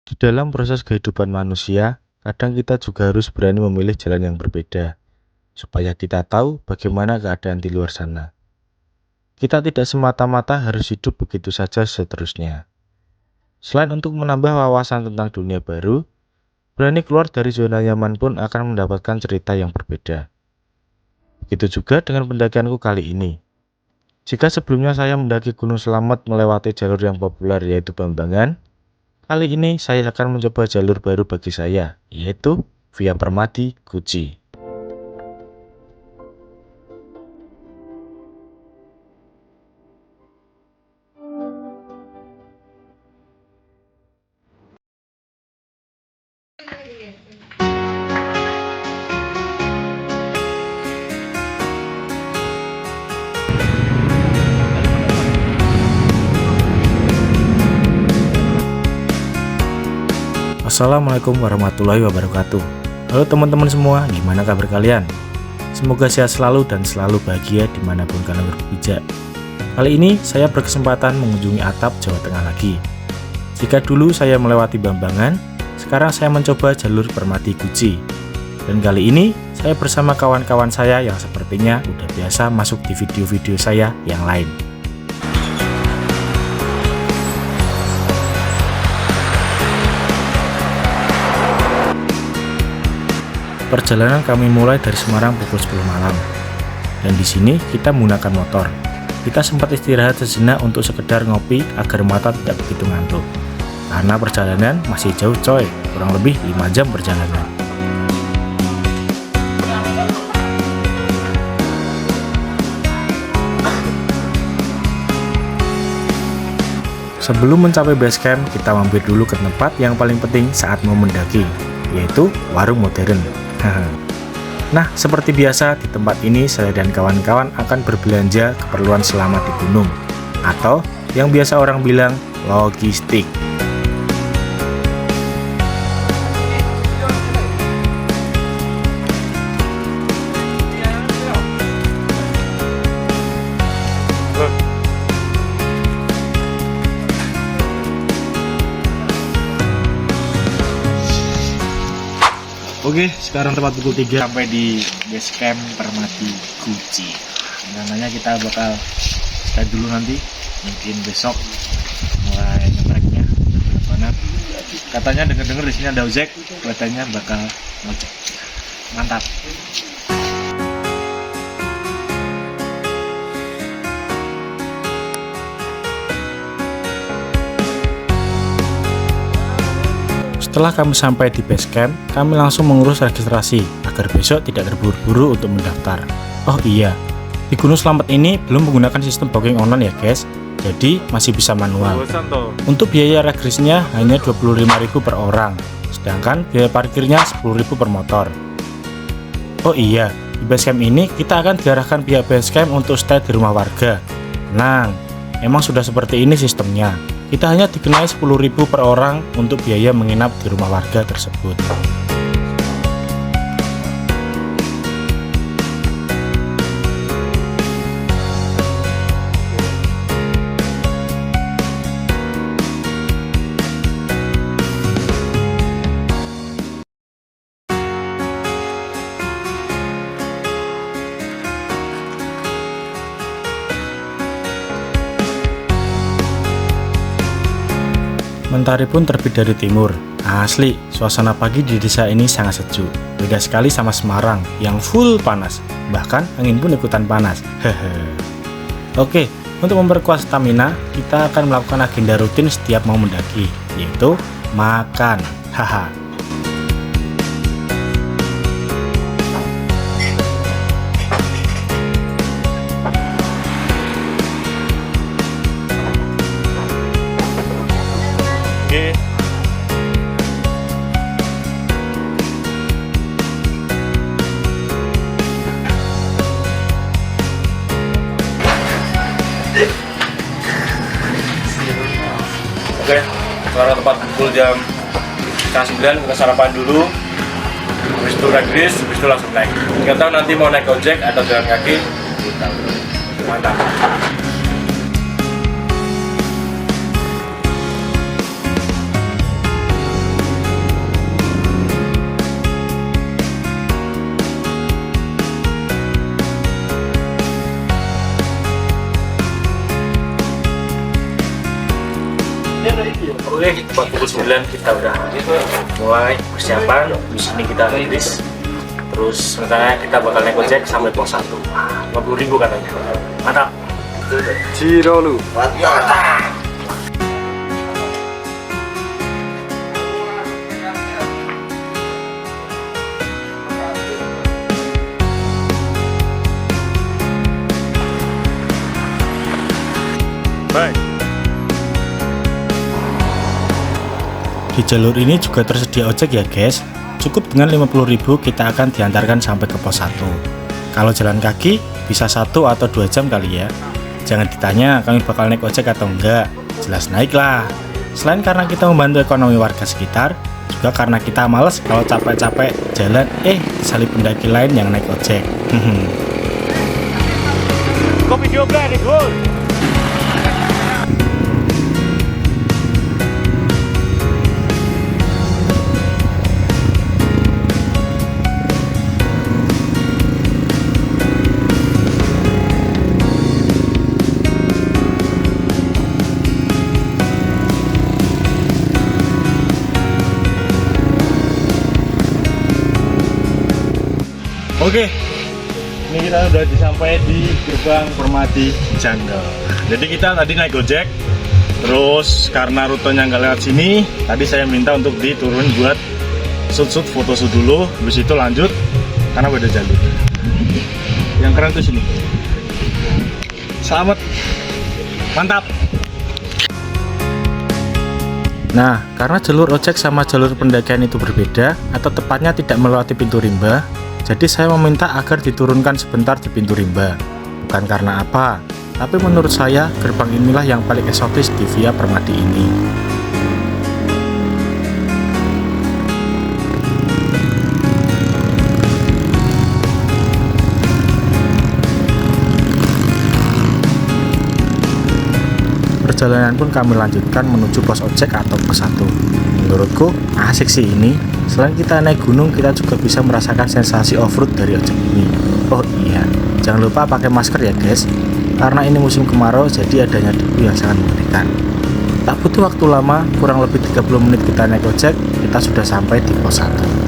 Di dalam proses kehidupan manusia, kadang kita juga harus berani memilih jalan yang berbeda, supaya kita tahu bagaimana keadaan di luar sana. Kita tidak semata-mata harus hidup begitu saja seterusnya. Selain untuk menambah wawasan tentang dunia baru, berani keluar dari zona nyaman pun akan mendapatkan cerita yang berbeda. Begitu juga dengan pendakianku kali ini. Jika sebelumnya saya mendaki Gunung Selamet melewati jalur yang populer yaitu Bambangan, kali ini saya akan mencoba jalur baru bagi saya, yaitu Via Permati Guci. Assalamualaikum warahmatullahi wabarakatuh. Halo teman-teman semua, gimana kabar kalian? Semoga sehat selalu dan selalu bahagia dimanapun kalian berpijak. Kali ini saya berkesempatan mengunjungi Atap, Jawa Tengah lagi. Jika dulu saya melewati Bambangan, sekarang saya mencoba jalur Permati Guci. Dan kali ini saya bersama kawan-kawan saya yang sepertinya udah biasa masuk di video-video saya yang lain. Perjalanan kami mulai dari Semarang pukul 10 malam. Dan di sini kita menggunakan motor. Kita sempat istirahat sejenak untuk sekedar ngopi agar mata tidak begitu ngantuk. Karena perjalanan masih jauh coy, kurang lebih 5 jam perjalanan. Sebelum mencapai base camp, kita mampir dulu ke tempat yang paling penting saat mau mendaki, yaitu warung modern. Nah, seperti biasa di tempat ini saya dan kawan-kawan akan berbelanja keperluan selama di gunung, atau yang biasa orang bilang logistik. Oke, sekarang tepat pukul 3 sampai di base camp Permati Guci. Rencananya kita bakal stay dulu nanti, mungkin besok mulai ngetreknya mana. Katanya denger-denger di sini ada ojek, katanya bakal ngojek. Mantap. Setelah kami sampai di base camp, kami langsung mengurus registrasi agar besok tidak terburu-buru untuk mendaftar. Oh iya, di Gunung Selamet ini belum menggunakan sistem booking online ya guys, jadi masih bisa manual. Untuk biaya registrasinya hanya 25.000 per orang, sedangkan biaya parkirnya 10.000 per motor. Oh iya, di base camp ini kita akan diarahkan pihak base camp untuk stay di rumah warga. Tenang, emang sudah seperti ini sistemnya. Kita hanya dikenai 10.000 per orang untuk biaya menginap di rumah warga tersebut. Mentari pun terbit dari timur. Asli, suasana pagi di desa ini sangat sejuk. Beda sekali sama Semarang yang full panas. Bahkan angin pun ikutan panas. Hehe. Oke, untuk memperkuat stamina, kita akan melakukan agenda rutin setiap mau mendaki, yaitu makan. Haha. Oke, sekarang tepat pukul jam 9 kita sarapan dulu. Habis itu habis itu langsung naik. Nggak tahu nanti mau naik ojek atau jalan kaki. Mantap. Oke, 49 kita udah mulai persiapan. Di sini kita rilis. Terus sementara kita bakal naik ojek sampai pos 1. 50.000 katanya. Mantap. Ciro lu. Mantap. Baik. Di jalur ini juga tersedia ojek ya guys. Cukup dengan 50.000 kita akan diantarkan sampai ke pos 1. Kalau jalan kaki bisa 1 atau 2 jam kali ya. Jangan ditanya kami bakal naik ojek atau enggak. Jelas naik lah. Selain karena kita membantu ekonomi warga sekitar, juga karena kita males kalau capek-capek jalan disalip pendaki lain yang naik ojek. Kopi juga nih, Gus. Oke, ini kita udah sampai di gerbang Permati Jungle. Jadi kita tadi naik ojek, terus karena rutenya nggak lewat sini, tadi saya minta untuk diturun buat shoot foto dulu, habis itu lanjut karena beda jalur. Yang keren tuh sini. Selamat, mantap. Nah, karena jalur ojek sama jalur pendakian itu berbeda, atau tepatnya tidak melewati pintu rimba, jadi saya meminta agar diturunkan sebentar di pintu rimba. Bukan karena apa, tapi menurut saya gerbang inilah yang paling eksotis di Via Permati ini. Perjalanan pun kami lanjutkan menuju pos ojek atau pos 1. Menurutku asik sih ini. Selain kita naik gunung, kita juga bisa merasakan sensasi off-road dari ojek ini. Oh iya, jangan lupa pakai masker ya guys. Karena ini musim kemarau, jadi adanya debu yang sangat mengerikan. Tak butuh waktu lama, kurang lebih 30 menit kita naik ojek, kita sudah sampai di pos 1.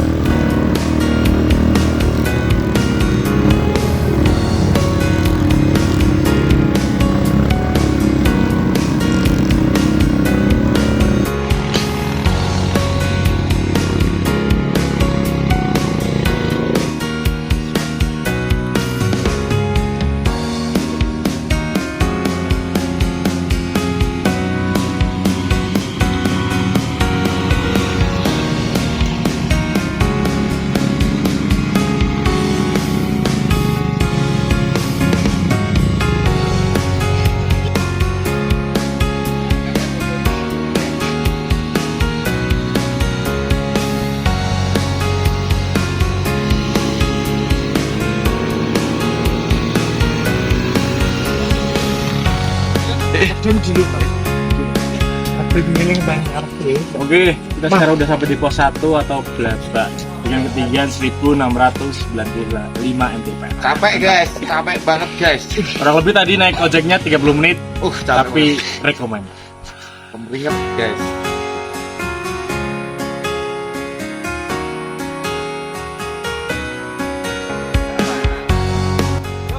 Oke, kita sekarang udah sampai di pos 1 atau Blabak dengan ketinggian 1695 mdpl. Capek guys, capek banget guys. Kurang lebih tadi naik ojeknya 30 menit, tapi rekomen. Pemeringat guys.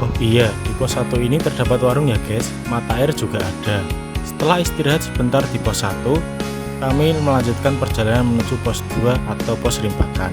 Oh iya, di pos 1 ini terdapat warung ya guys, mata air juga ada. Setelah istirahat sebentar di pos 1, kami melanjutkan perjalanan menuju pos 2 atau pos Rimbakan.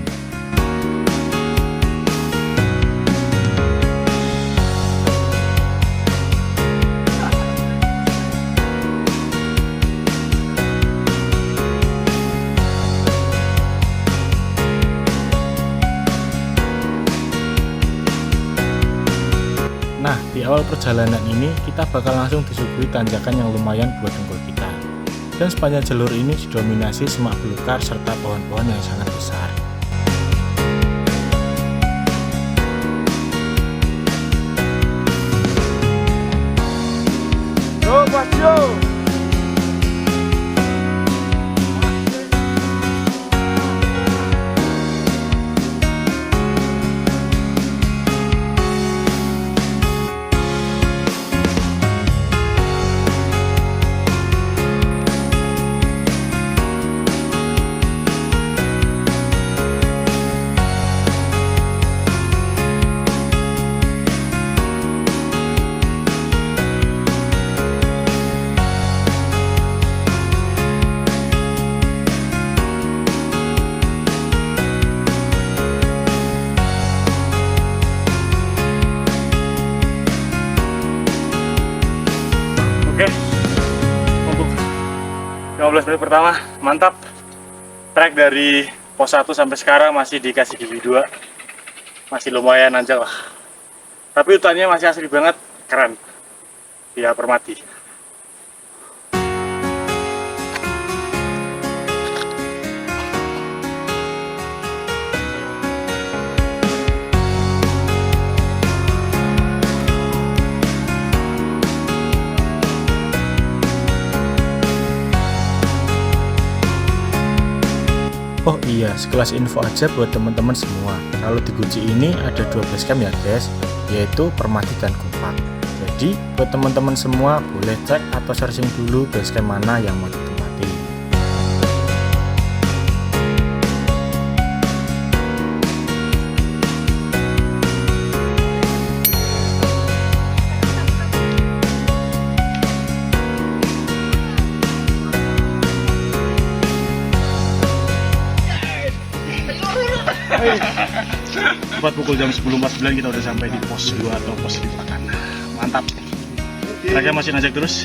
Nah, di awal perjalanan ini kita bakal langsung disuguhi tanjakan yang lumayan buat dengkul kita. Dan sepanjang jalur ini didominasi semak belukar serta pohon-pohon yang sangat besar. Yo, Mas Yo. 15 menit pertama, mantap. Trek dari pos 1 sampai sekarang masih dikasih gigi 2. Masih lumayan nanjak lah. Tapi hutannya masih asli banget, keren. Via Permati. Oh iya, sekelas info aja buat teman-teman semua. Kalau di Guci ini ada 2 basecamp ya guys, yaitu Permati dan Kupak. Jadi buat teman-teman semua boleh cek atau searching dulu basecamp mana yang mau ditempati. Tepat pukul jam 10.49 kita udah sampai di pos 2 atau pos Lipakan. Mantap. Treknya masih nanjak terus.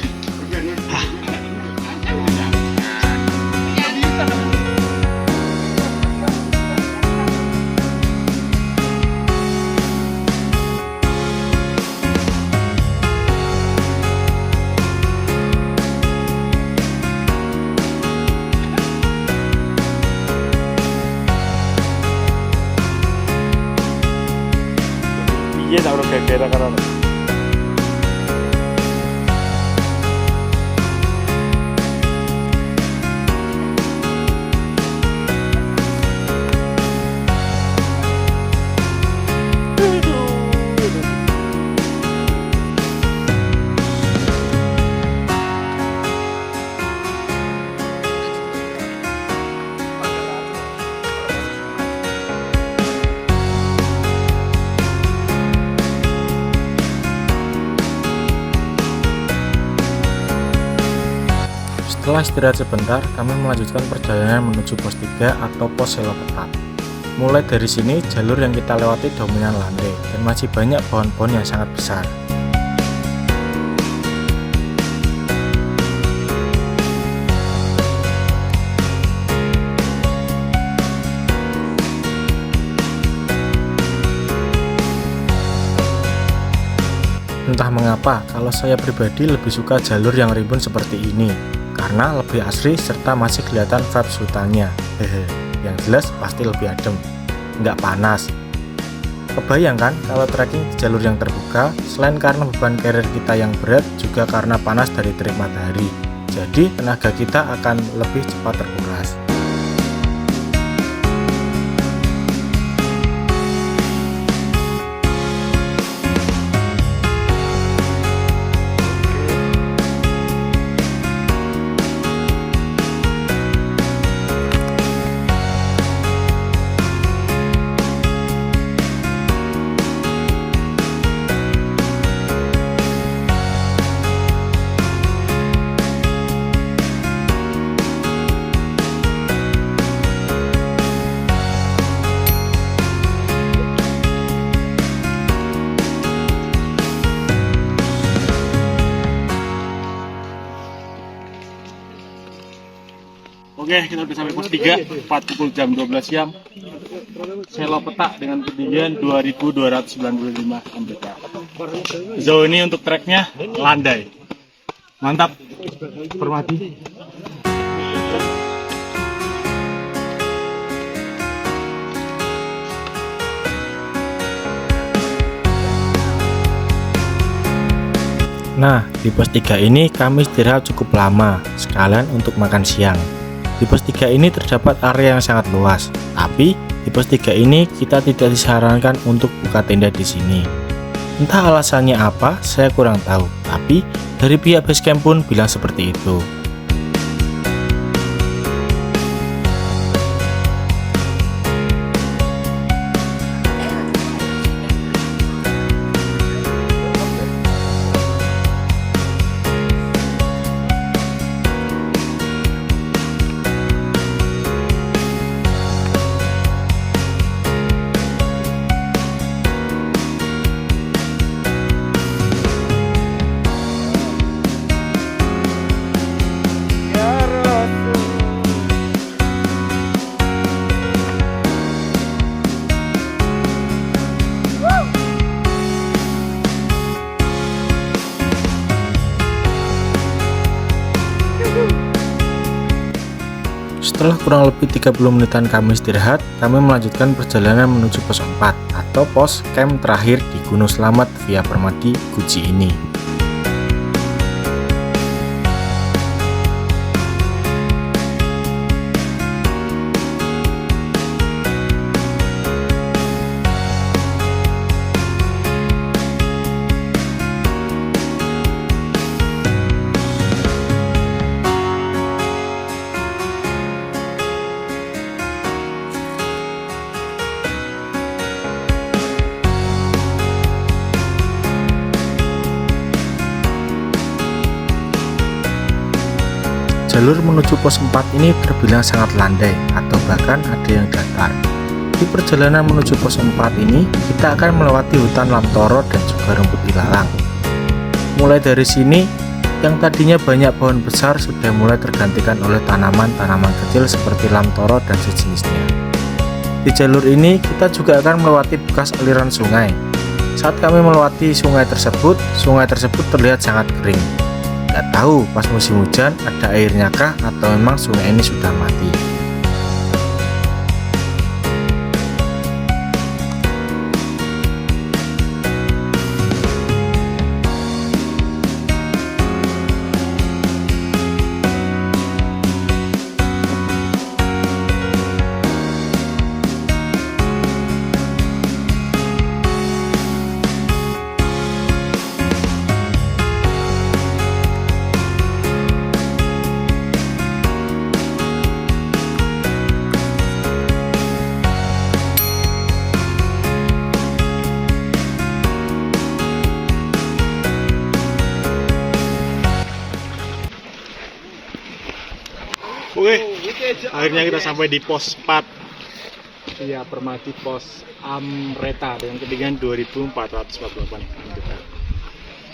Iya, tak udah kayak karena setelah istirahat sebentar, kami melanjutkan perjalanan menuju pos 3 atau pos Selopetat. Mulai dari sini, jalur yang kita lewati dominan landai dan masih banyak pohon-pohon yang sangat besar. Entah mengapa, kalau saya pribadi lebih suka jalur yang rimbun seperti ini, karena lebih asri serta masih kelihatan vibes hutannya. Hehe, yang jelas pasti lebih adem, nggak panas. Kebayangkan kalau trekking di jalur yang terbuka, selain karena beban carrier kita yang berat, juga karena panas dari terik matahari. Jadi tenaga kita akan lebih cepat terkuras. Oke, kita udah sampai pos 3, tepat pukul jam 12 siang. Selopetat dengan ketinggian 2295 mdk. Sejauh ini untuk treknya landai. Mantap. Permati. Nah, di pos 3 ini kami istirahat cukup lama, sekalian untuk makan siang. Di pos 3 ini terdapat area yang sangat luas, tapi di pos 3 ini kita tidak disarankan untuk buka tenda di sini. Entah alasannya apa, saya kurang tahu, tapi dari pihak basecamp pun bilang seperti itu. Setelah kurang lebih 30 menitan kami istirahat, kami melanjutkan perjalanan menuju pos 4 atau pos camp terakhir di Gunung Slamet via Permati Guji ini. Jalur menuju pos 4 ini terbilang sangat landai atau bahkan ada yang datar. Di perjalanan menuju pos 4 ini, kita akan melewati hutan lamtoro dan juga rumput ilalang. Mulai dari sini, yang tadinya banyak pohon besar sudah mulai tergantikan oleh tanaman-tanaman kecil seperti lamtoro dan sejenisnya. Di jalur ini, kita juga akan melewati bekas aliran sungai. Saat kami melewati sungai tersebut terlihat sangat kering. Gak tahu pas musim hujan ada airnya kah atau memang sungai ini sudah mati. Oke, akhirnya kita sampai di pos 4 via Permati pos Amreta dengan ketinggian 2448 meter.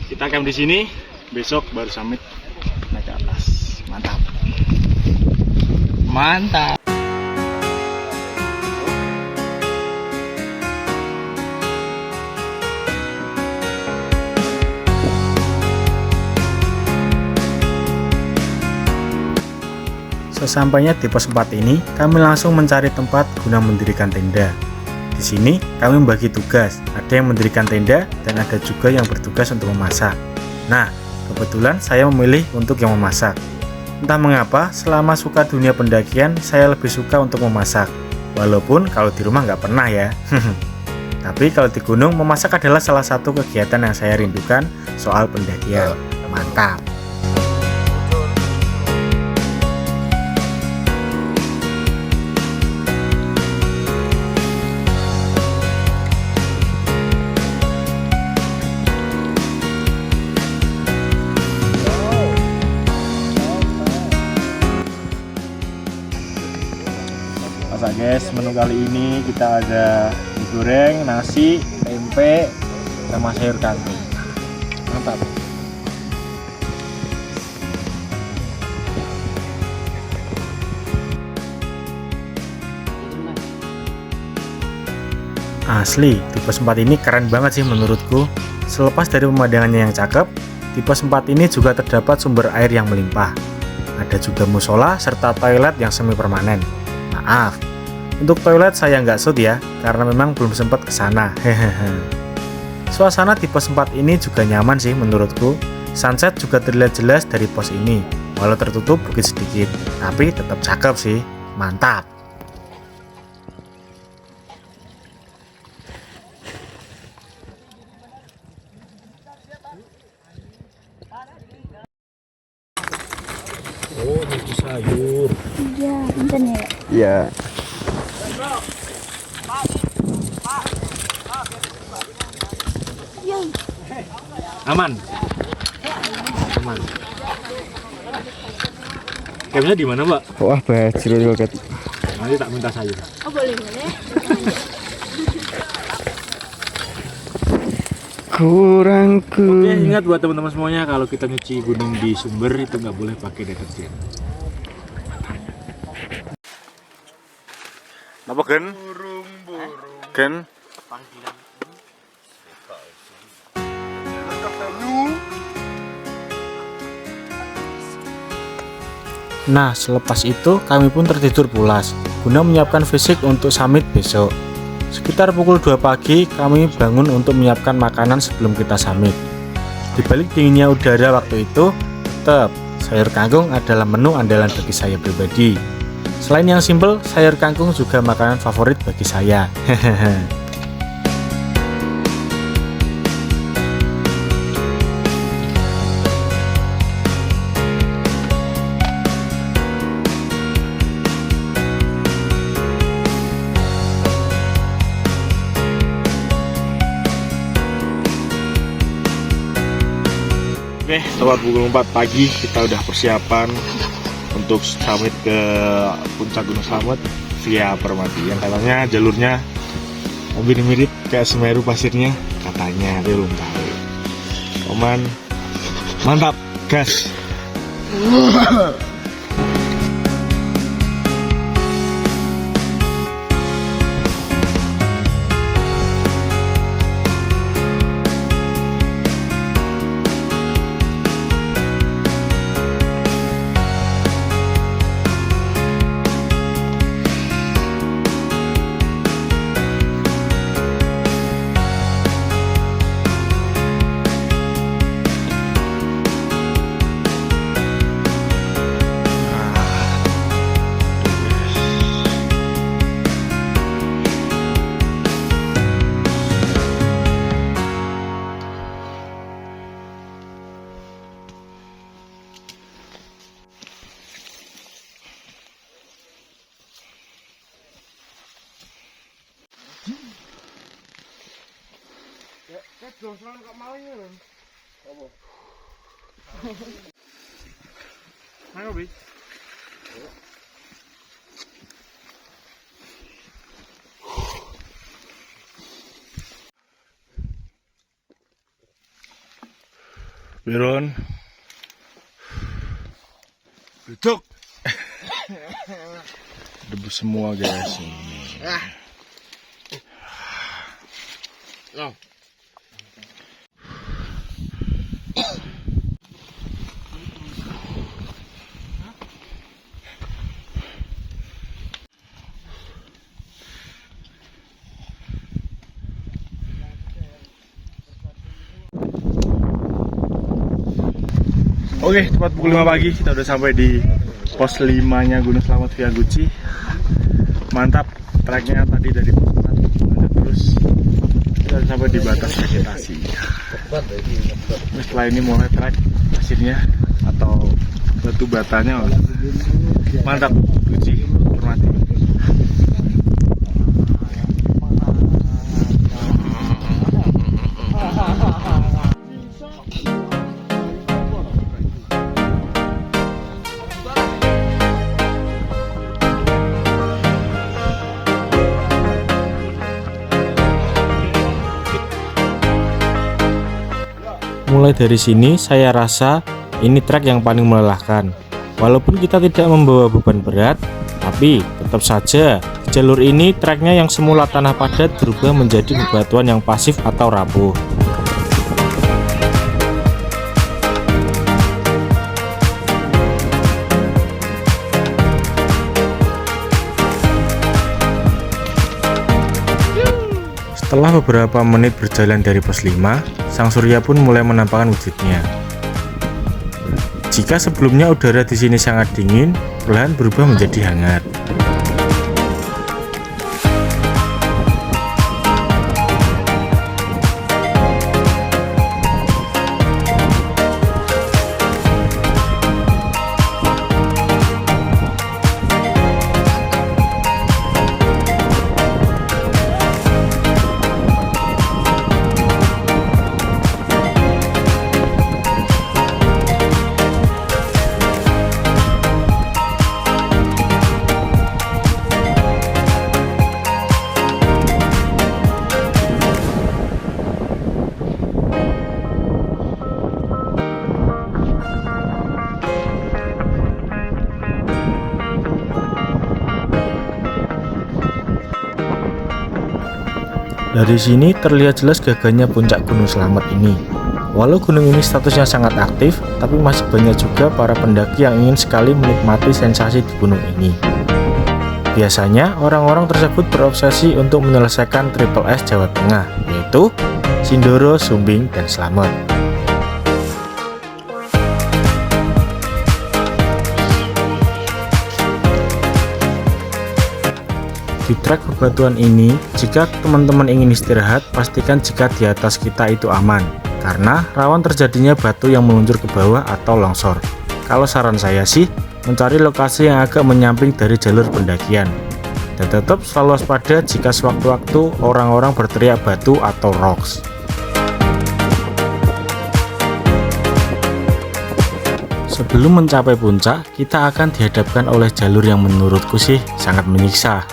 Kita camp di sini, besok baru summit naik ke atas. Mantap. Mantap. Sesampainya di pos 4 ini, kami langsung mencari tempat guna mendirikan tenda. Di sini, kami membagi tugas. Ada yang mendirikan tenda dan ada juga yang bertugas untuk memasak. Nah, kebetulan saya memilih untuk yang memasak. Entah mengapa, selama suka dunia pendakian, saya lebih suka untuk memasak. Walaupun kalau di rumah nggak pernah ya. Tapi kalau di gunung, memasak adalah salah satu kegiatan yang saya rindukan soal pendakian. Mantap. Masak guys, menu kali ini kita ada mie goreng, nasi, tempe, sama sayur kangkung. Mantap. Asli, di pos 4 ini keren banget sih menurutku. Selepas dari pemandangannya yang cakep, di pos 4 ini juga terdapat sumber air yang melimpah. Ada juga musola serta toilet yang semi permanen. Maaf, untuk toilet saya nggak shoot ya, karena memang belum sempat ke sana. Hehehe. Suasana di pos 4 ini juga nyaman sih menurutku. Sunset juga terlihat jelas dari pos ini, walau tertutup bukit sedikit, tapi tetap cakep sih. Mantap. Oh, itu sayur. Iya, punten ya. Iya. Aman. Aman. Campnya di mana, Mbak? Wah, bajir banget. Nanti tak minta sayur. Oh, boleh. Kurangku. Oke, ingat buat teman-teman semuanya kalau kita nyuci gunung di sumber itu nggak boleh pakai deterjen. Apa Gen? Gen? Nah, selepas itu kami pun tertidur pulas guna menyiapkan fisik untuk summit besok. Sekitar pukul 2 pagi kami bangun untuk menyiapkan makanan sebelum kita summit. Di balik dinginnya udara waktu itu, tetap sayur kangkung adalah menu andalan bagi saya pribadi. Selain yang simple, sayur kangkung juga makanan favorit bagi saya. Oke, tepat pukul 4 pagi kita udah persiapan untuk summit ke puncak Gunung Slamet via Permati. Yang katanya jalurnya mirip kayak Semeru pasirnya, katanya, dia belum tahu. Oman, mantap, gas. Biron, duduk. Debu semua guys. Oke, tepat pukul 5 pagi kita udah sampai di pos 5-nya Gunung Slamet via Guci. Mantap, treknya tadi dari pos 4 terus kita udah sampai di batas vegetasi. Nah, setelah ini mulai trek pasirnya atau batu batanya. Mantap, Guci, Permati. Mulai dari sini saya rasa ini trek yang paling melelahkan. Walaupun kita tidak membawa beban berat, tapi tetap saja di jalur ini treknya yang semula tanah padat berubah menjadi bebatuan yang pasif atau rapuh. Setelah beberapa menit berjalan dari pos 5, sang surya pun mulai menampakkan wujudnya. Jika sebelumnya udara di sini sangat dingin, perlahan berubah menjadi hangat. Dari sini terlihat jelas gagahnya puncak Gunung Slamet ini. Walau gunung ini statusnya sangat aktif, tapi masih banyak juga para pendaki yang ingin sekali menikmati sensasi di gunung ini. Biasanya orang-orang tersebut berobsesi untuk menyelesaikan Triple S Jawa Tengah, yaitu Sindoro, Sumbing, dan Slamet. Di trek bebatuan ini, jika teman-teman ingin istirahat, pastikan jika di atas kita itu aman, karena rawan terjadinya batu yang meluncur ke bawah atau longsor. Kalau saran saya sih, mencari lokasi yang agak menyamping dari jalur pendakian. Dan tetap selalu waspada jika sewaktu-waktu orang-orang berteriak batu atau rocks. Sebelum mencapai puncak, kita akan dihadapkan oleh jalur yang menurutku sih sangat menyiksa.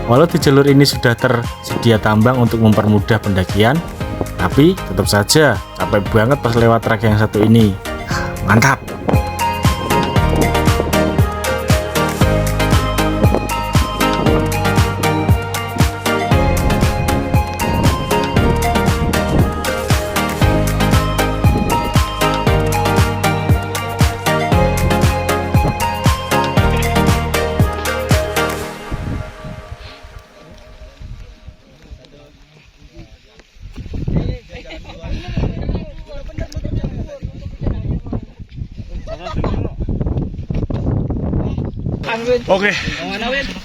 Walau di jalur ini sudah tersedia tambang untuk mempermudah pendakian, tapi tetap saja capek banget pas lewat trek yang satu ini. Mantap! Oke,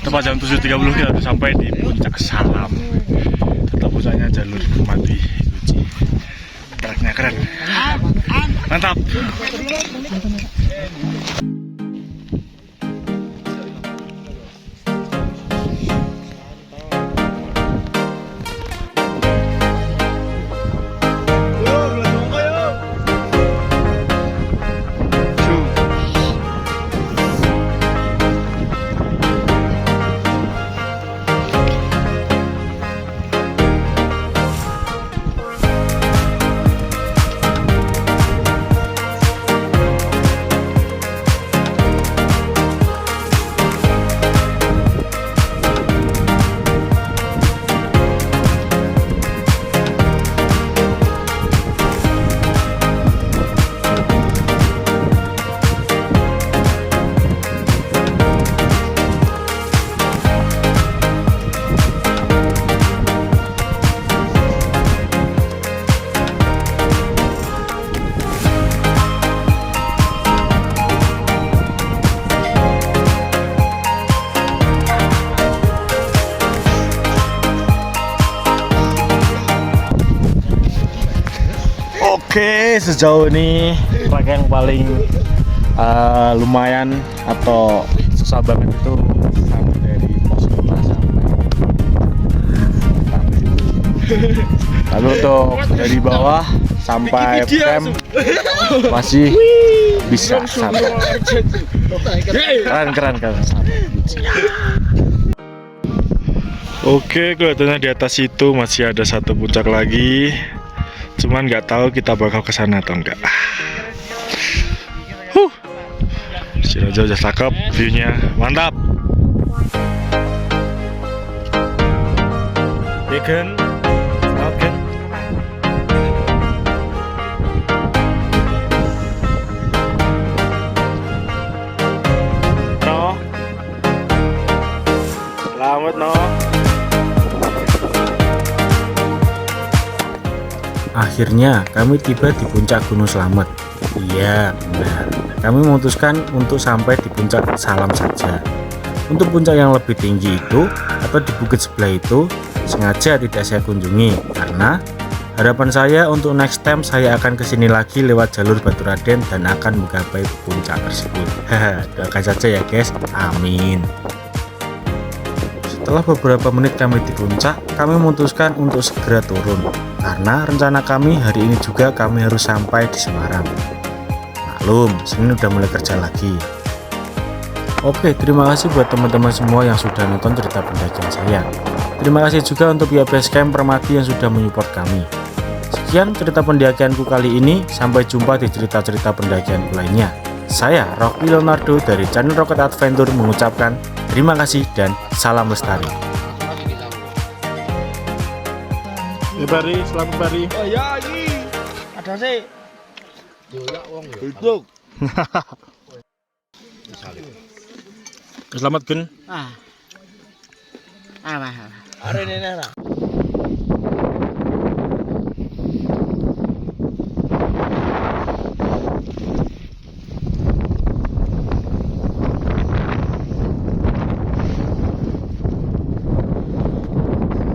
tepat jam 7.30 kita sudah sampai di puncak Salam. Tetap puncaknya jalur mati uji. Treknya keren, mantap. Oke, sejauh ini trek yang paling lumayan atau susah banget itu sampai dari pos 5 sampai. Lalu untuk dari bawah sampai camp masih bisa sampai. Keren. Oke, kelihatannya di atas itu masih ada satu puncak lagi. Cuman nggak tahu kita bakal kesana atau enggak. Si Raja udah cakep, viewnya mantap. Bacon, oke. No, selamat no. Akhirnya kami tiba di puncak Gunung Slamet. Iya, benar. Kami memutuskan untuk sampai di puncak Salam saja. Untuk puncak yang lebih tinggi itu atau di bukit sebelah itu sengaja tidak saya kunjungi karena harapan saya untuk next time saya akan kesini lagi lewat jalur Baturaden dan akan menggapai puncak tersebut. Doakan saja ya guys, amin. Setelah beberapa menit kami di puncak, kami memutuskan untuk segera turun karena rencana kami hari ini juga kami harus sampai di Semarang. Maklum, Senin udah mulai kerja lagi. Oke, terima kasih buat teman-teman semua yang sudah nonton cerita pendakian saya. Terima kasih juga untuk pihak Basecamp Permati yang sudah menyupport kami. Sekian cerita pendakianku kali ini, sampai jumpa di cerita-cerita pendakianku lainnya. Saya Rocky Leonardo dari channel Rocket Adventure mengucapkan terima kasih dan salam lestari. Bari, selamat Bari. Oh ya, Selamat Gen. Ah. Ah,